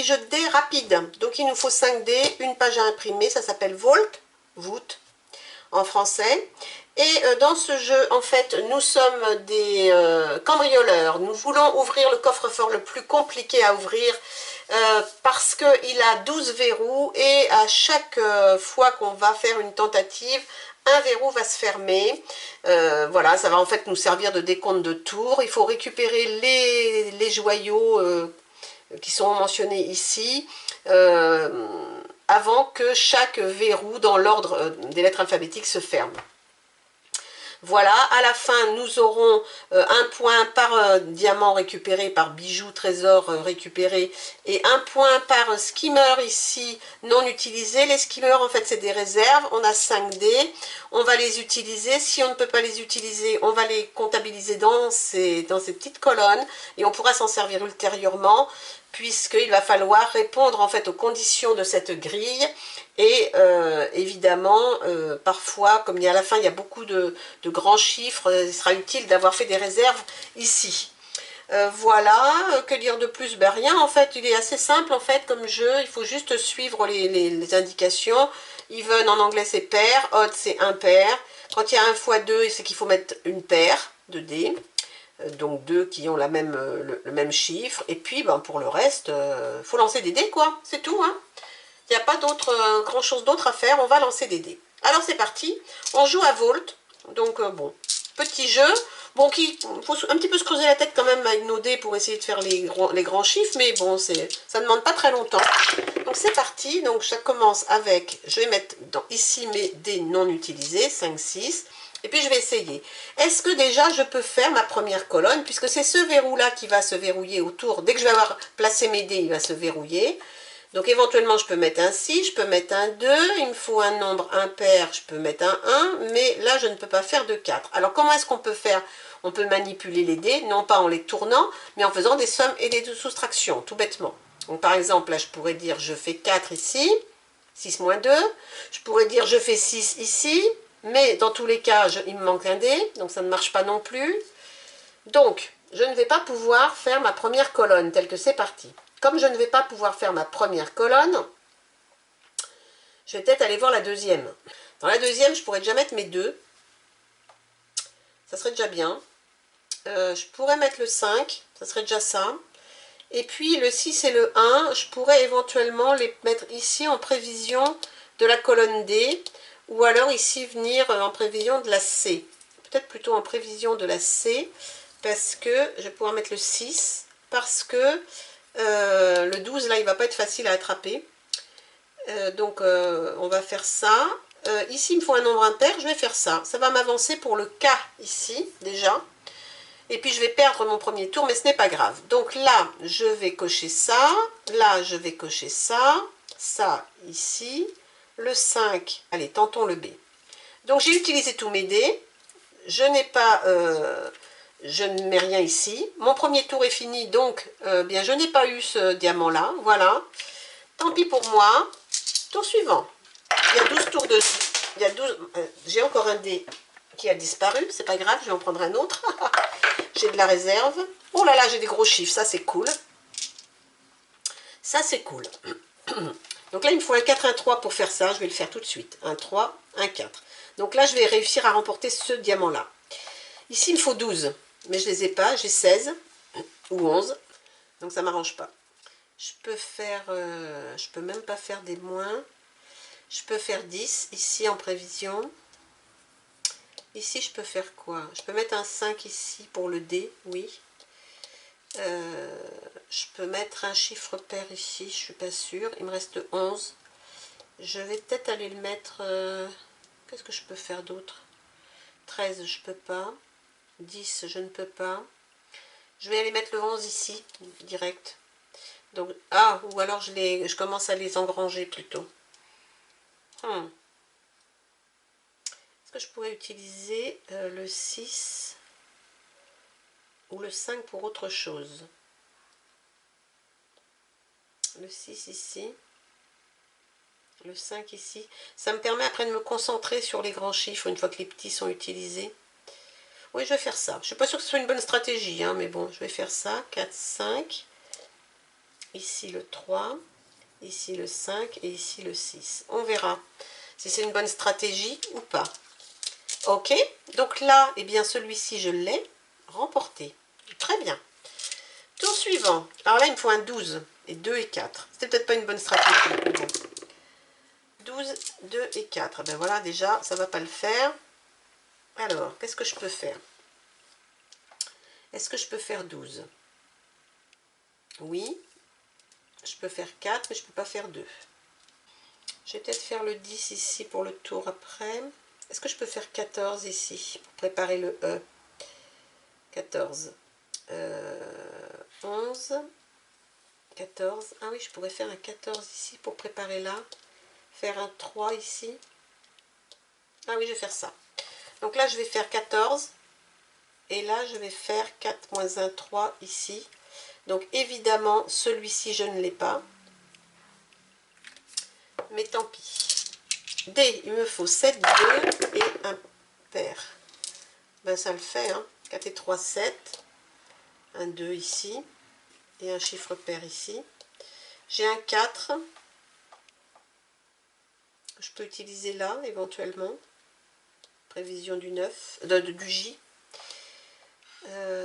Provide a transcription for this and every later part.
petit jeu de dés rapide. Donc il nous faut 5 dés, une page à imprimer, ça s'appelle Voûte en français. Et dans ce jeu, en fait, nous sommes des cambrioleurs. Nous voulons ouvrir le coffre-fort le plus compliqué à ouvrir parce qu'il a 12 verrous et à chaque fois qu'on va faire une tentative, un verrou va se fermer. Voilà, ça va en fait nous servir de décompte de tours. Il faut récupérer les joyaux qui sont mentionnés ici avant que chaque verrou dans l'ordre des lettres alphabétiques se ferme. Voilà, à la fin, nous aurons un point par diamant récupéré, par bijou, trésor récupéré, et un point par skimmer ici, non utilisé. Les skimmers, en fait, c'est des réserves. On a 5 dés. On va les utiliser. Si on ne peut pas les utiliser, on va les comptabiliser dans ces petites colonnes, et on pourra s'en servir ultérieurement, puisqu'il va falloir répondre, en fait, aux conditions de cette grille. Et évidemment, parfois, comme à la fin, il y a beaucoup de grands chiffres, il sera utile d'avoir fait des réserves ici. Voilà, que dire de plus? Ben rien, en fait, il est assez simple en fait comme jeu, il faut juste suivre les indications. Even en anglais c'est pair, odd c'est impair. Quand il y a 1 x 2, c'est qu'il faut mettre une paire de dés. Donc 2 qui ont le même chiffre. Et puis ben, pour le reste, il faut lancer des dés quoi, c'est tout. Hein. Il n'y a pas grand chose d'autre à faire, on va lancer des dés. Alors c'est parti, on joue à Volt. Donc bon, petit jeu. Bon, il faut un petit peu se creuser la tête quand même avec nos dés pour essayer de faire les grands chiffres, mais bon, ça ne demande pas très longtemps. Donc c'est parti, donc ça commence avec, je vais mettre ici mes dés non utilisés, 5, 6, et puis je vais essayer. Est-ce que déjà je peux faire ma première colonne, puisque c'est ce verrou-là qui va se verrouiller autour, dès que je vais avoir placé mes dés, il va se verrouiller. Donc éventuellement je peux mettre un 6, je peux mettre un 2, il me faut un nombre impair, je peux mettre un 1, mais là je ne peux pas faire de 4. Alors comment est-ce qu'on peut faire? On peut manipuler les dés, non pas en les tournant, mais en faisant des sommes et des soustractions, tout bêtement. Donc par exemple là je pourrais dire je fais 4 ici, 6 moins 2, je pourrais dire je fais 6 ici, mais dans tous les cas il me manque un dé, donc ça ne marche pas non plus. Donc je ne vais pas pouvoir faire ma première colonne telle que c'est parti. Comme je ne vais pas pouvoir faire ma première colonne, je vais peut-être aller voir la deuxième. Dans la deuxième, je pourrais déjà mettre mes 2. Ça serait déjà bien. Je pourrais mettre le 5, ça serait déjà ça. Et puis le 6 et le 1, je pourrais éventuellement les mettre ici en prévision de la colonne D, ou alors ici venir en prévision de la C. Peut-être plutôt en prévision de la C, parce que je vais pouvoir mettre le 6, parce que le 12 là il va pas être facile à attraper, donc on va faire ça. Ici il me faut un nombre impair, je vais faire ça, ça va m'avancer pour le K ici déjà, et puis je vais perdre mon premier tour, mais ce n'est pas grave. Donc là je vais cocher ça, là je vais cocher ça, ça ici, le 5, allez tentons le B. Donc j'ai utilisé tous mes dés, je n'ai pas je ne mets rien ici. Mon premier tour est fini, donc bien je n'ai pas eu ce diamant-là. Voilà. Tant pis pour moi. Tour suivant. Il y a 12 tours de... Il y a 12... j'ai encore un dé qui a disparu. C'est pas grave, je vais en prendre un autre. J'ai de la réserve. Oh là là, j'ai des gros chiffres. Ça, c'est cool. Ça, c'est cool. Donc là, il me faut un 4, un 3 pour faire ça. Je vais le faire tout de suite. Un 3, un 4. Donc là, je vais réussir à remporter ce diamant-là. Ici, il me faut 12. Mais je ne les ai pas, j'ai 16 ou 11, donc ça ne m'arrange pas. Je peux faire, je peux même pas faire des moins. Je peux faire 10 ici en prévision. Ici, je peux faire quoi? Je peux mettre un 5 ici pour le D, oui. Je peux mettre un chiffre pair ici, je suis pas sûre. Il me reste 11. Je vais peut-être aller le mettre... qu'est-ce que je peux faire d'autre? 13, je peux pas. 10, je ne peux pas. Je vais aller mettre le 11 ici, direct. Donc, ah, ou alors je commence à les engranger plutôt. Est-ce que je pourrais utiliser le 6 ou le 5 pour autre chose? Le 6 ici. Le 5 ici. Ça me permet après de me concentrer sur les grands chiffres une fois que les petits sont utilisés. Oui, je vais faire ça. Je ne suis pas sûre que ce soit une bonne stratégie, hein, mais bon, je vais faire ça. 4, 5. ici le 3, ici le 5 et ici le 6. On verra si c'est une bonne stratégie ou pas. Ok, donc là, eh bien celui-ci, je l'ai remporté. Très bien. Tour suivant. Alors là, il me faut un 12 et 2 et 4. C'était peut-être pas une bonne stratégie. Mais bon. 12, 2 et 4. Ben voilà, déjà, ça va pas le faire. Alors, qu'est-ce que je peux faire? Est-ce que je peux faire 12? Oui. Je peux faire 4, mais je peux pas faire 2. Je vais peut-être faire le 10 ici pour le tour après. Est-ce que je peux faire 14 ici pour préparer le E? 14. 11. 14. Ah oui, je pourrais faire un 14 ici pour préparer là. Faire un 3 ici. Ah oui, je vais faire ça. Donc là, je vais faire 14. Et là, je vais faire 4 moins 1, 3 ici. Donc évidemment, celui-ci, je ne l'ai pas. Mais tant pis. D, il me faut 7, 2 et un pair. Ben ça le fait, hein. 4 et 3, 7. Un 2 ici. Et un chiffre pair ici. J'ai un 4. Je peux utiliser là, éventuellement. Prévision du 9, du J.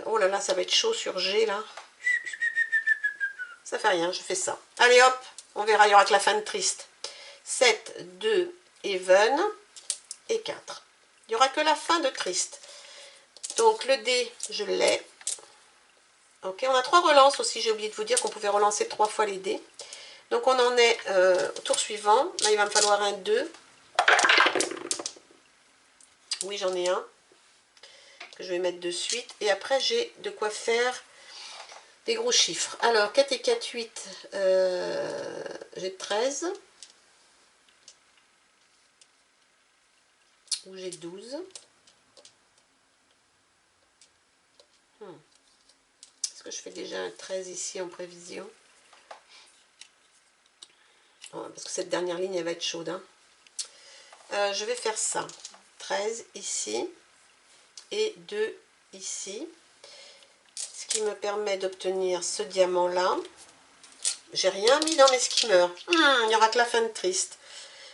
Oh là là, ça va être chaud sur G, là. Ça fait rien, je fais ça. Allez hop, on verra, il y aura que la fin de triste. 7, 2, even et 4. Il n'y aura que la fin de triste. Donc le D, je l'ai. Ok, on a 3 relances aussi, j'ai oublié de vous dire qu'on pouvait relancer 3 fois les dés. Donc on en est au tour suivant. Là, il va me falloir un 2. Oui, j'en ai un que je vais mettre de suite. Et après, j'ai de quoi faire des gros chiffres. Alors, 4 et 4, 8, j'ai 13. Ou j'ai 12. Est-ce que je fais déjà un 13 ici en prévision? Oh, parce que cette dernière ligne, elle va être chaude. Hein. Je vais faire ça. 13 ici et 2 ici. Ce qui me permet d'obtenir ce diamant-là. J'ai rien mis dans mes skimmers. Il n'y aura que la fin de triste.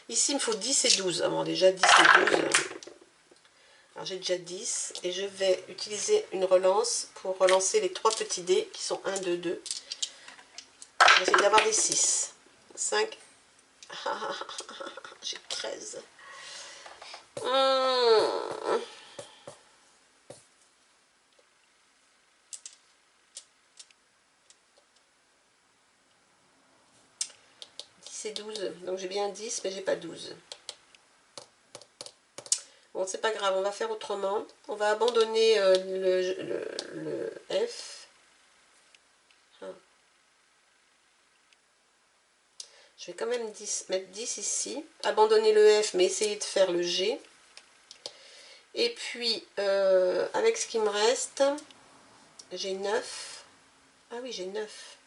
Ici, il me faut 10 et 12. Ah bon, déjà 10 et 12. Alors, j'ai déjà 10. Et je vais utiliser une relance pour relancer les 3 petits dés qui sont 1, 2, 2. Je vais essayer d'avoir des 6. 5. J'ai 13. 10 et 12. Donc j'ai bien 10, mais j'ai pas 12. Bon, c'est pas grave, on va faire autrement. On va abandonner le F. Ah. Je vais quand même mettre 10 ici. Abandonner le F, mais essayer de faire le G. Et puis, avec ce qui me reste, j'ai 9. Ah oui, j'ai 9.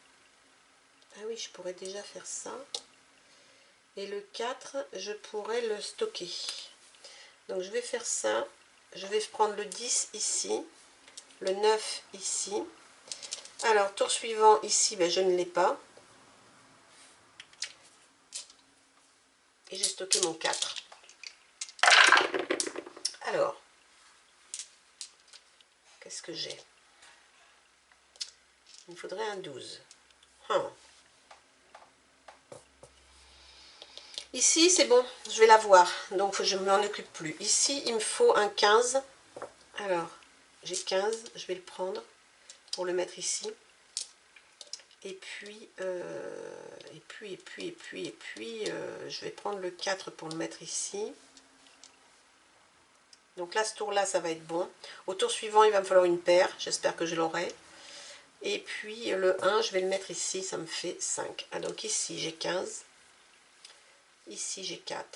Ah oui, je pourrais déjà faire ça. Et le 4, je pourrais le stocker. Donc je vais faire ça. Je vais prendre le 10 ici. Le 9 ici. Alors, tour suivant, ici, ben, je ne l'ai pas. Et j'ai stocké mon 4. Alors, qu'est-ce que j'ai? Il me faudrait un 12. Ici, c'est bon, je vais l'avoir. Donc, je ne m'en occupe plus. Ici, il me faut un 15. Alors, j'ai 15. Je vais le prendre pour le mettre ici. Et puis, je vais prendre le 4 pour le mettre ici. Donc là, ce tour-là, ça va être bon. Au tour suivant, il va me falloir une paire. J'espère que je l'aurai. Et puis, le 1, je vais le mettre ici. Ça me fait 5. Ah, donc ici, j'ai 15. Ici, j'ai 4.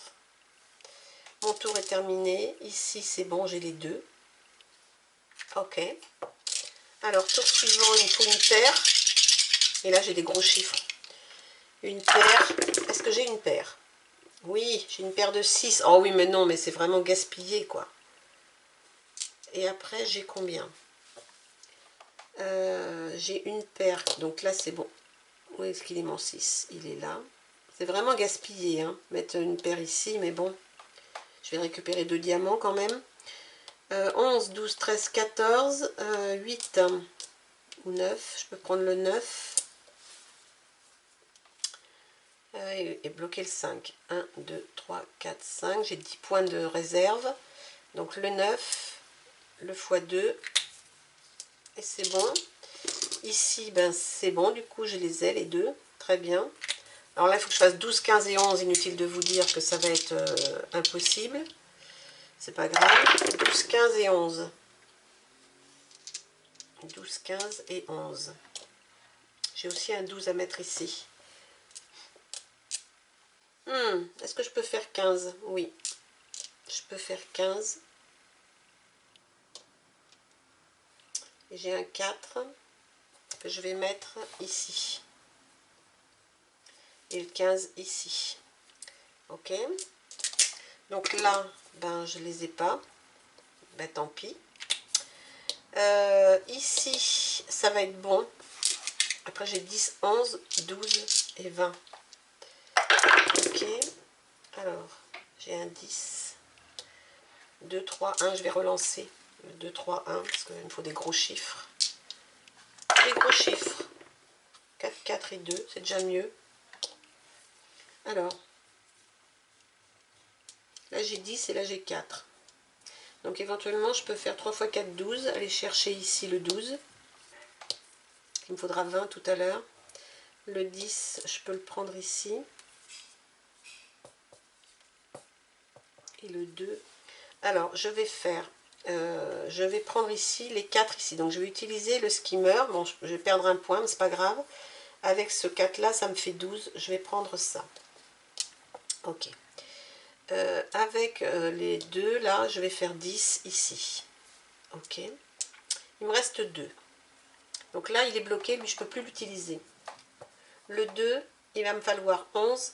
Mon tour est terminé. Ici, c'est bon, j'ai les 2. Ok. Alors, tour suivant, il me faut une paire. Et là, j'ai des gros chiffres. Une paire. Est-ce que j'ai une paire? Oui, j'ai une paire de 6. Oh oui, mais non, mais c'est vraiment gaspillé, quoi. Et après, j'ai combien? J'ai une paire. Donc là, c'est bon. Où est-ce qu'il est mon 6? Il est là. C'est vraiment gaspillé, hein, mettre une paire ici, mais bon. Je vais récupérer 2 diamants quand même. 11, 12, 13, 14, 8 ou 9. Je peux prendre le 9. Et bloquer le 5. 1, 2, 3, 4, 5. J'ai 10 points de réserve. Donc le 9, le x2. Et c'est bon. Ici, ben, c'est bon. Du coup, je les ai, les deux. Très bien. Alors là, il faut que je fasse 12, 15 et 11. Inutile de vous dire que ça va être impossible. C'est pas grave. 12, 15 et 11. 12, 15 et 11. J'ai aussi un 12 à mettre ici. Est-ce que je peux faire 15? Oui. Je peux faire 15. Et j'ai un 4 que je vais mettre ici. Et le 15 ici. Ok. Donc là, ben, je ne les ai pas. Ben, tant pis. Ici, ça va être bon. Après, j'ai 10, 11, 12 et 20. Ok. Alors, j'ai un 10. 2, 3, 1. Je vais relancer le 2, 3, 1 parce qu'il me faut des gros chiffres. Des gros chiffres. 4, 4 et 2. C'est déjà mieux. Alors, là, j'ai 10 et là, j'ai 4. Donc éventuellement, je peux faire 3 x 4, 12. Aller chercher ici le 12. Il me faudra 20 tout à l'heure. Le 10, je peux le prendre ici. Et le 2. Alors, je vais faire... je vais prendre ici les 4 ici. Donc je vais utiliser le skimmer. Bon, je vais perdre un point, mais c'est pas grave. Avec ce 4 là, ça me fait 12. Je vais prendre ça. Ok. Avec les 2 là, je vais faire 10 ici. Ok. Il me reste 2. Donc là, il est bloqué, lui, je ne peux plus l'utiliser. Le 2, il va me falloir 11.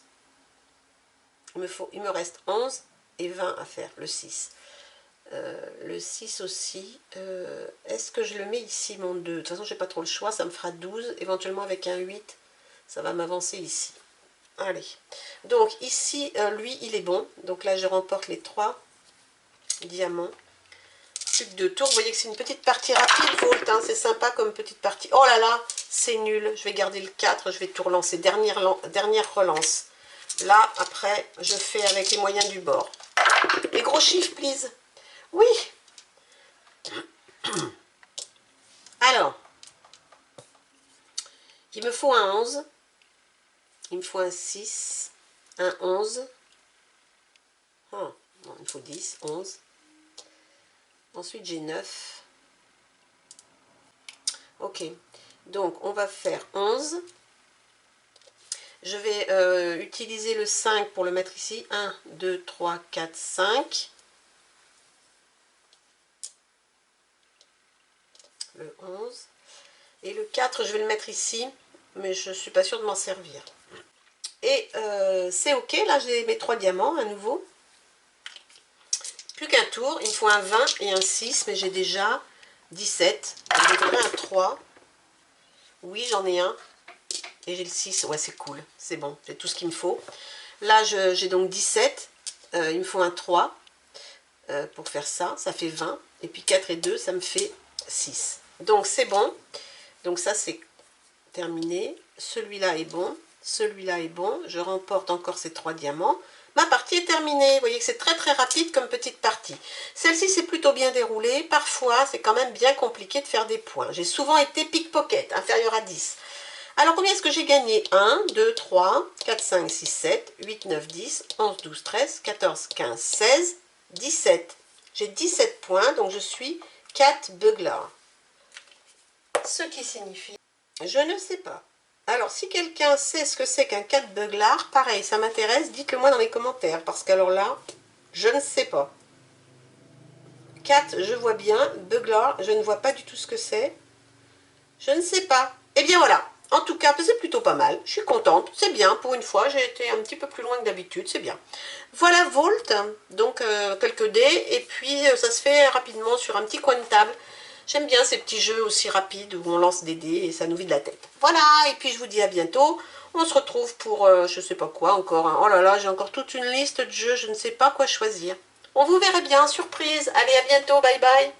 Il me reste 11 et 20 à faire, le 6. Le 6 aussi. Est-ce que je le mets ici, mon 2? De toute façon, je n'ai pas trop le choix, ça me fera 12. Éventuellement, avec un 8, ça va m'avancer ici. Allez. Donc ici, lui, il est bon. Donc là, je remporte les 3 diamants. Plus que 2 tours. Vous voyez que c'est une petite partie rapide, Volt. Hein, c'est sympa comme petite partie. Oh là là, c'est nul. Je vais garder le 4. Je vais tout relancer. Dernière relance. Là, après, je fais avec les moyens du bord. Les gros chiffres, please. Oui. Alors, il me faut un 11. Il me faut un 6. Un 11. Oh, bon, il me faut 10, 11. Ensuite, j'ai 9. Ok. Donc, on va faire 11. Je vais utiliser le 5 pour le mettre ici. 1, 2, 3, 4, 5. Le 11. Et le 4, je vais le mettre ici. Mais je ne suis pas sûre de m'en servir. Et c'est ok. Là, j'ai mes 3 diamants à nouveau. Plus qu'un tour. Il me faut un 20 et un 6. Mais j'ai déjà 17. Je voudrais un 3. Oui, j'en ai un. Et j'ai le 6. Ouais, c'est cool. C'est bon. C'est tout ce qu'il me faut. Là, j'ai donc 17. Il me faut un 3 pour faire ça. Ça fait 20. Et puis 4 et 2, ça me fait 6. Donc, c'est bon. Donc, ça, c'est terminé. Celui-là est bon. Celui-là est bon. Je remporte encore ces 3 diamants. Ma partie est terminée. Vous voyez que c'est très très rapide comme petite partie. Celle-ci s'est plutôt bien déroulée. Parfois, c'est quand même bien compliqué de faire des points. J'ai souvent été pickpocket, inférieur à 10. Alors, combien est-ce que j'ai gagné? 1, 2, 3, 4, 5, 6, 7, 8, 9, 10, 11, 12, 13, 14, 15, 16, 17. J'ai 17 points, donc je suis cat bugler. Ce qui signifie, je ne sais pas. Alors, si quelqu'un sait ce que c'est qu'un cat bugler, pareil, ça m'intéresse, dites-le moi dans les commentaires, parce qu'alors là, je ne sais pas. Cat, je vois bien, bugler, je ne vois pas du tout ce que c'est. Je ne sais pas. Eh bien voilà. En tout cas, c'est plutôt pas mal. Je suis contente. C'est bien. Pour une fois, j'ai été un petit peu plus loin que d'habitude. C'est bien. Voilà Volt. Donc, quelques dés. Et puis, ça se fait rapidement sur un petit coin de table. J'aime bien ces petits jeux aussi rapides où on lance des dés et ça nous vide la tête. Voilà, et puis je vous dis à bientôt. On se retrouve pour je sais pas quoi encore. Hein. Oh là là, j'ai encore toute une liste de jeux, je ne sais pas quoi choisir. On vous verra bien, surprise. Allez, à bientôt, bye bye.